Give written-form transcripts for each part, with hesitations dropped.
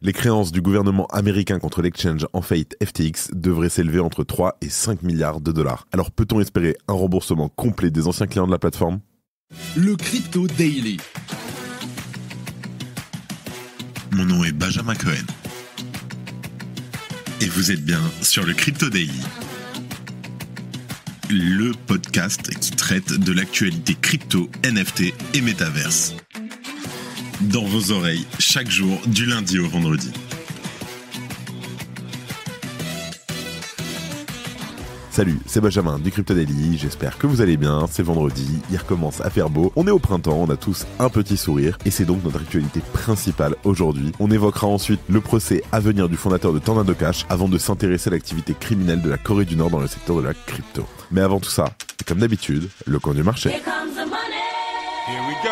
Les créances du gouvernement américain contre l'exchange en faillite FTX devraient s'élever entre 3 et 5 milliards de dollars. Alors peut-on espérer un remboursement complet des anciens clients de la plateforme ? Le Crypto Daily. Mon nom est Benjamin Cohen. Et vous êtes bien sur le Crypto Daily. Le podcast qui traite de l'actualité crypto, NFT et métaverse. Dans vos oreilles, chaque jour, du lundi au vendredi. Salut, c'est Benjamin du Crypto Daily, j'espère que vous allez bien, c'est vendredi, il recommence à faire beau, on est au printemps, on a tous un petit sourire, et c'est donc notre actualité principale aujourd'hui. On évoquera ensuite le procès à venir du fondateur de Tornado Cash, avant de s'intéresser à l'activité criminelle de la Corée du Nord dans le secteur de la crypto. Mais avant tout ça, comme d'habitude, le coin du marché. Here comes the money. Here we go.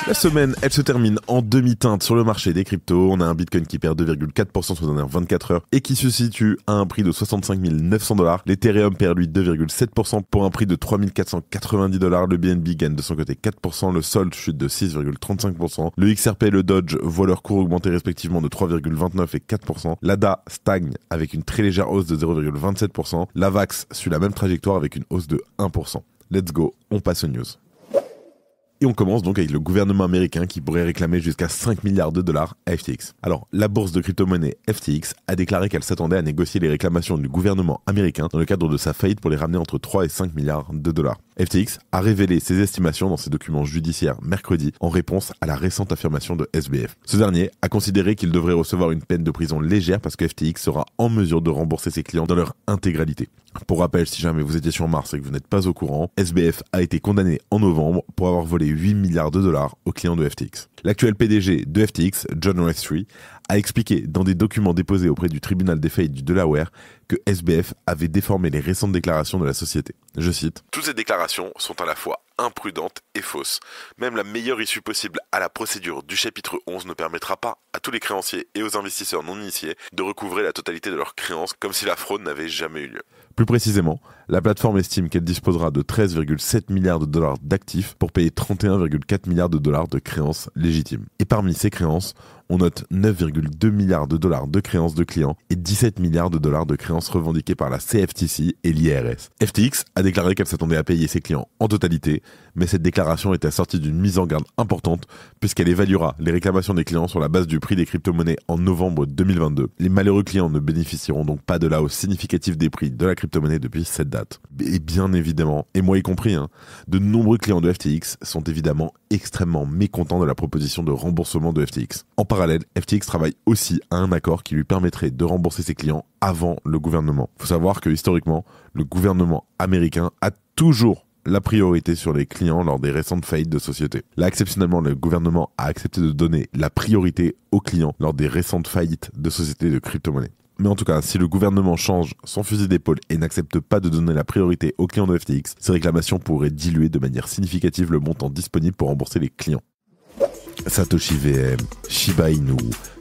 La semaine, elle se termine en demi-teinte sur le marché des cryptos. On a un Bitcoin qui perd 2,4% sur les dernières 24 heures et qui se situe à un prix de 65 900 $. L'Ethereum perd lui 2,7% pour un prix de 3 490 $. Le BNB gagne de son côté 4%. Le Sol chute de 6,35%. Le XRP et le Dodge voient leur cours augmenter respectivement de 3,29% et 4%. L'ADA stagne avec une très légère hausse de 0,27%. L'AVAX suit la même trajectoire avec une hausse de 1%. Let's go, on passe aux news. Et on commence donc avec le gouvernement américain qui pourrait réclamer jusqu'à 5 milliards de dollars à FTX. Alors, la bourse de crypto-monnaie FTX a déclaré qu'elle s'attendait à négocier les réclamations du gouvernement américain dans le cadre de sa faillite pour les ramener entre 3 et 5 milliards de dollars. FTX a révélé ses estimations dans ses documents judiciaires mercredi en réponse à la récente affirmation de SBF. Ce dernier a considéré qu'il devrait recevoir une peine de prison légère parce que FTX sera en mesure de rembourser ses clients dans leur intégralité. Pour rappel, si jamais vous étiez sur Mars et que vous n'êtes pas au courant, SBF a été condamné en novembre pour avoir volé 8 milliards de dollars aux clients de FTX. L'actuel PDG de FTX, John Rothschild, a expliqué dans des documents déposés auprès du tribunal des faillites du Delaware que SBF avait déformé les récentes déclarations de la société. Je cite : « Toutes ces déclarations sont à la fois imprudentes et fausses. Même la meilleure issue possible à la procédure du chapitre 11 ne permettra pas à tous les créanciers et aux investisseurs non initiés de recouvrer la totalité de leurs créances comme si la fraude n'avait jamais eu lieu. » Plus précisément, la plateforme estime qu'elle disposera de 13,7 milliards de dollars d'actifs pour payer 31,4 milliards de dollars de créances légitimes. Et parmi ces créances, on note 9,2 milliards de dollars de créances de clients et 17 milliards de dollars de créances revendiquées par la CFTC et l'IRS. FTX a déclaré qu'elle s'attendait à payer ses clients en totalité, mais cette déclaration est assortie d'une mise en garde importante puisqu'elle évaluera les réclamations des clients sur la base du prix des crypto-monnaies en novembre 2022. Les malheureux clients ne bénéficieront donc pas de la hausse significative des prix de la crypto-monnaie depuis cette date. Et bien évidemment, et moi y compris, de nombreux clients de FTX sont évidemment extrêmement mécontents de la proposition de remboursement de FTX. En parallèle, FTX travaille aussi à un accord qui lui permettrait de rembourser ses clients avant le gouvernement. Il faut savoir que historiquement, le gouvernement américain a toujours la priorité sur les clients lors des récentes faillites de sociétés. Là, exceptionnellement, le gouvernement a accepté de donner la priorité aux clients lors des récentes faillites de sociétés de crypto-monnaies. Mais en tout cas, si le gouvernement change son fusil d'épaule et n'accepte pas de donner la priorité aux clients de FTX, ces réclamations pourraient diluer de manière significative le montant disponible pour rembourser les clients. Satoshi VM, Shiba Inu,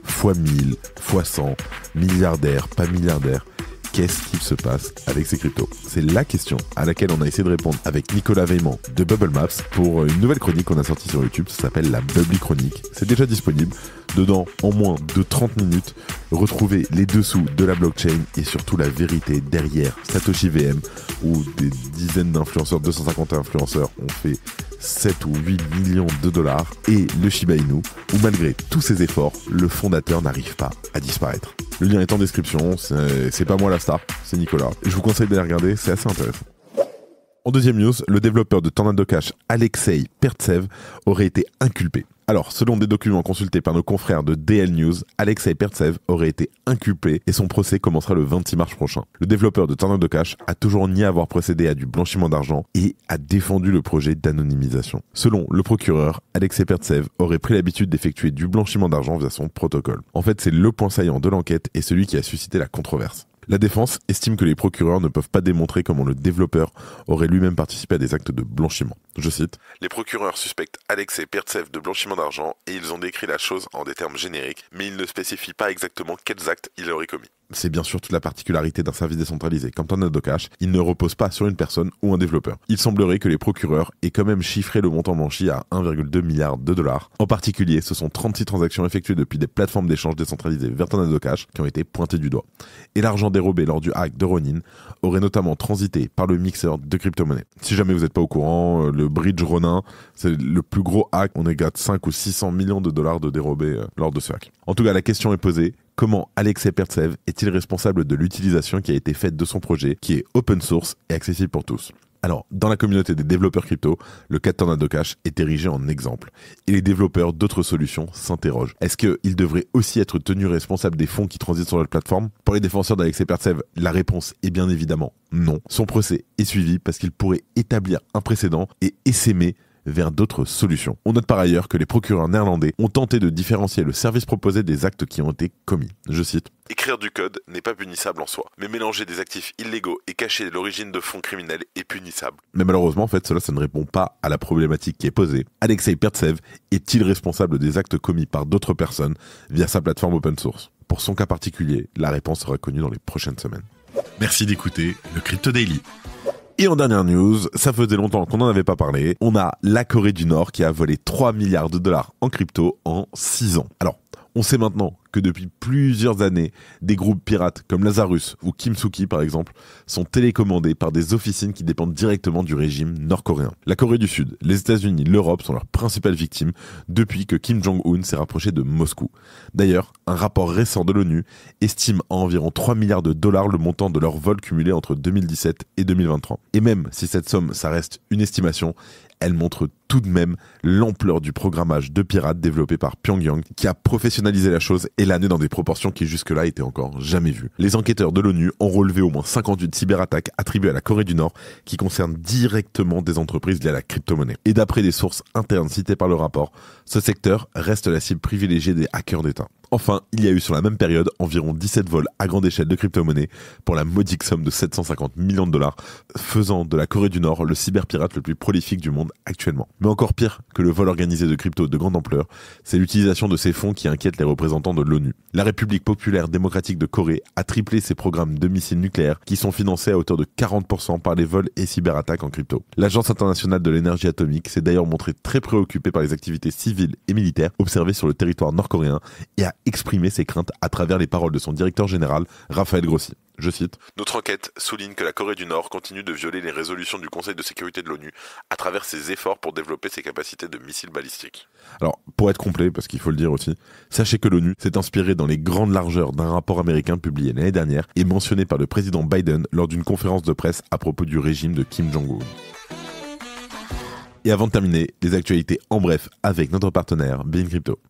x1000, x100, milliardaire, pas milliardaire, qu'est-ce qu'il se passe avec ces cryptos ? C'est la question à laquelle on a essayé de répondre avec Nicolas Veillement de Bubble Maps pour une nouvelle chronique qu'on a sortie sur YouTube, ça s'appelle la Bubbly Chronique. C'est déjà disponible. Dedans, en moins de 30 minutes, retrouvez les dessous de la blockchain et surtout la vérité derrière Satoshi VM, où des dizaines d'influenceurs, 250 influenceurs ont fait 7 ou 8 millions de dollars, et le Shiba Inu, où malgré tous ses efforts, le fondateur n'arrive pas à disparaître. Le lien est en description, c'est pas moi la star, c'est Nicolas. Je vous conseille d'aller regarder, c'est assez intéressant. En deuxième news, le développeur de Tornado Cash, Alexei Pertsev, aurait été inculpé. Alors, selon des documents consultés par nos confrères de DL News, Alexei Pertsev aurait été inculpé et son procès commencera le 26 mars prochain. Le développeur de Tornado Cash a toujours nié avoir procédé à du blanchiment d'argent et a défendu le projet d'anonymisation. Selon le procureur, Alexei Pertsev aurait pris l'habitude d'effectuer du blanchiment d'argent via son protocole. En fait, c'est le point saillant de l'enquête et celui qui a suscité la controverse. La défense estime que les procureurs ne peuvent pas démontrer comment le développeur aurait lui-même participé à des actes de blanchiment. Je cite : « Les procureurs suspectent Alexei Pertsev de blanchiment d'argent et ils ont décrit la chose en des termes génériques, mais ils ne spécifient pas exactement quels actes il aurait commis. » c'est bien sûr toute la particularité d'un service décentralisé comme Tornado Cash, il ne repose pas sur une personne ou un développeur. Il semblerait que les procureurs aient quand même chiffré le montant blanchi à 1,2 milliard de dollars. En particulier, ce sont 36 transactions effectuées depuis des plateformes d'échange décentralisées vers Tornado Cash qui ont été pointées du doigt. Et l'argent dérobé lors du hack de Ronin aurait notamment transité par le mixeur de crypto-monnaies. Si jamais vous n'êtes pas au courant, le bridge Ronin, c'est le plus gros hack. On est à 5 ou 600 millions de dollars de dérobés lors de ce hack. En tout cas, la question est posée. Comment Alexei Pertsev est-il responsable de l'utilisation qui a été faite de son projet, qui est open source et accessible pour tous ? Alors, dans la communauté des développeurs crypto, le cas de Tornado Cash est érigé en exemple. Et les développeurs d'autres solutions s'interrogent. Est-ce qu'ils devraient aussi être tenus responsables des fonds qui transitent sur leur plateforme ? Pour les défenseurs d'Alexei Pertsev, la réponse est bien évidemment non. Son procès est suivi parce qu'il pourrait établir un précédent et essaimer vers d'autres solutions. On note par ailleurs que les procureurs néerlandais ont tenté de différencier le service proposé des actes qui ont été commis. Je cite : « Écrire du code n'est pas punissable en soi, mais mélanger des actifs illégaux et cacher l'origine de fonds criminels est punissable. » Mais malheureusement, en fait, ça ne répond pas à la problématique qui est posée. Alexei Pertsev est-il responsable des actes commis par d'autres personnes via sa plateforme open source ? Pour son cas particulier, la réponse sera connue dans les prochaines semaines. Merci d'écouter le Crypto Daily. Et en dernière news, ça faisait longtemps qu'on n'en avait pas parlé, on a la Corée du Nord qui a volé 3 milliards de dollars en crypto en 6 ans. Alors, on sait maintenant que depuis plusieurs années, des groupes pirates comme Lazarus ou Kimsuki par exemple sont télécommandés par des officines qui dépendent directement du régime nord-coréen. La Corée du Sud, les États-Unis, l'Europe sont leurs principales victimes depuis que Kim Jong-un s'est rapproché de Moscou. D'ailleurs, un rapport récent de l'ONU estime à environ 3 milliards de dollars le montant de leurs vols cumulés entre 2017 et 2023. Et même si cette somme, ça reste une estimation, elle montre tout de même l'ampleur du programmage de pirates développé par Pyongyang qui a professionnalisé la chose et l'a amené dans des proportions qui jusque-là étaient encore jamais vues. Les enquêteurs de l'ONU ont relevé au moins 58 cyberattaques attribuées à la Corée du Nord qui concernent directement des entreprises liées à la crypto-monnaie. Et d'après des sources internes citées par le rapport, ce secteur reste la cible privilégiée des hackers d'État. Enfin, il y a eu sur la même période environ 17 vols à grande échelle de crypto-monnaies pour la modique somme de 750 millions de dollars, faisant de la Corée du Nord le cyberpirate le plus prolifique du monde actuellement. Mais encore pire que le vol organisé de crypto de grande ampleur, c'est l'utilisation de ces fonds qui inquiète les représentants de l'ONU. La République populaire démocratique de Corée a triplé ses programmes de missiles nucléaires qui sont financés à hauteur de 40% par les vols et cyberattaques en crypto. L'Agence internationale de l'énergie atomique s'est d'ailleurs montrée très préoccupée par les activités civiles et militaires observées sur le territoire nord-coréen et a exprimé ses craintes à travers les paroles de son directeur général, Raphaël Grossi. Je cite : « Notre enquête souligne que la Corée du Nord continue de violer les résolutions du Conseil de sécurité de l'ONU à travers ses efforts pour développer ses capacités de missiles balistiques. » Alors, pour être complet, parce qu'il faut le dire aussi, sachez que l'ONU s'est inspirée dans les grandes largeurs d'un rapport américain publié l'année dernière et mentionné par le président Biden lors d'une conférence de presse à propos du régime de Kim Jong-un. Et avant de terminer, les actualités en bref avec notre partenaire Bein Crypto.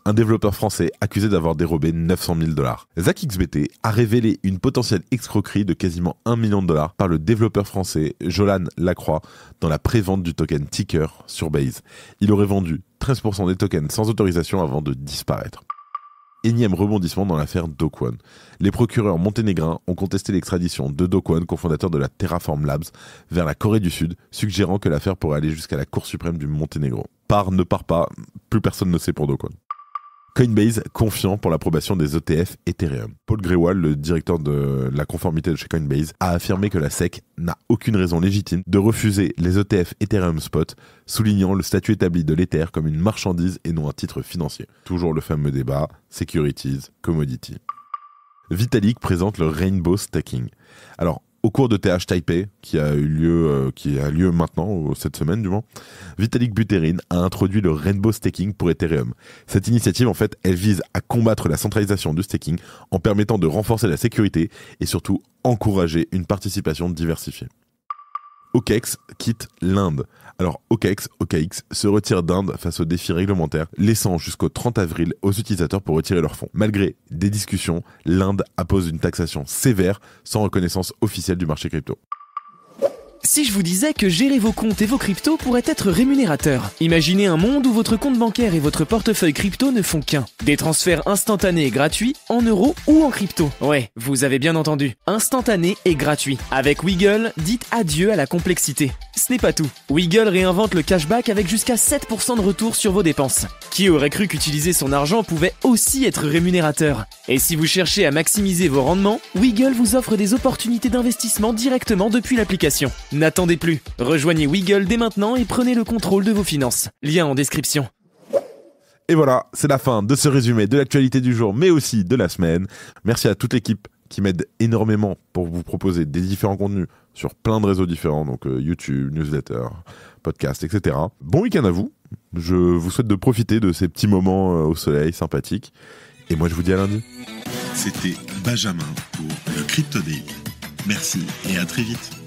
Un développeur français accusé d'avoir dérobé 900 000 dollars. ZachXBT a révélé une potentielle escroquerie de quasiment 1 million de dollars par le développeur français Jolan Lacroix dans la prévente du token Ticker sur Base. Il aurait vendu 13% des tokens sans autorisation avant de disparaître. Énième rebondissement dans l'affaire Do Kwon. Les procureurs monténégrins ont contesté l'extradition de Do Kwon, cofondateur de la Terraform Labs, vers la Corée du Sud, suggérant que l'affaire pourrait aller jusqu'à la Cour suprême du Monténégro. Part, ne part pas, plus personne ne sait pour Do Kwon. Coinbase confiant pour l'approbation des ETF Ethereum. Paul Grewal, le directeur de la conformité de chez Coinbase, a affirmé que la SEC n'a aucune raison légitime de refuser les ETF Ethereum Spot, soulignant le statut établi de l'Ether comme une marchandise et non un titre financier. Toujours le fameux débat, securities, commodity. Vitalik présente le Rainbow Staking. Alors, au cours de TH Taipei, qui a lieu maintenant, cette semaine du moins, Vitalik Buterin a introduit le Rainbow Staking pour Ethereum. Cette initiative, en fait, elle vise à combattre la centralisation du staking en permettant de renforcer la sécurité et surtout encourager une participation diversifiée. OKEx quitte l'Inde. Alors OKEx se retire d'Inde face aux défis réglementaires, laissant jusqu'au 30 avril aux utilisateurs pour retirer leurs fonds. Malgré des discussions, l'Inde appose une taxation sévère sans reconnaissance officielle du marché crypto. Si je vous disais que gérer vos comptes et vos cryptos pourrait être rémunérateur? Imaginez un monde où votre compte bancaire et votre portefeuille crypto ne font qu'un. Des transferts instantanés et gratuits en euros ou en crypto. Ouais, vous avez bien entendu. Instantané et gratuit. Avec Wiggle, dites adieu à la complexité. Ce n'est pas tout. Wiggle réinvente le cashback avec jusqu'à 7% de retour sur vos dépenses. Qui aurait cru qu'utiliser son argent pouvait aussi être rémunérateur? Et si vous cherchez à maximiser vos rendements, Wiggle vous offre des opportunités d'investissement directement depuis l'application. N'attendez plus. Rejoignez Wiggle dès maintenant et prenez le contrôle de vos finances. Lien en description. Et voilà, c'est la fin de ce résumé de l'actualité du jour, mais aussi de la semaine. Merci à toute l'équipe qui m'aide énormément pour vous proposer des différents contenus sur plein de réseaux différents, donc YouTube, newsletter, podcast, etc. Bon week-end à vous. Je vous souhaite de profiter de ces petits moments au soleil sympathiques. Et moi, je vous dis à lundi. C'était Benjamin pour le Crypto Daily. Merci et à très vite.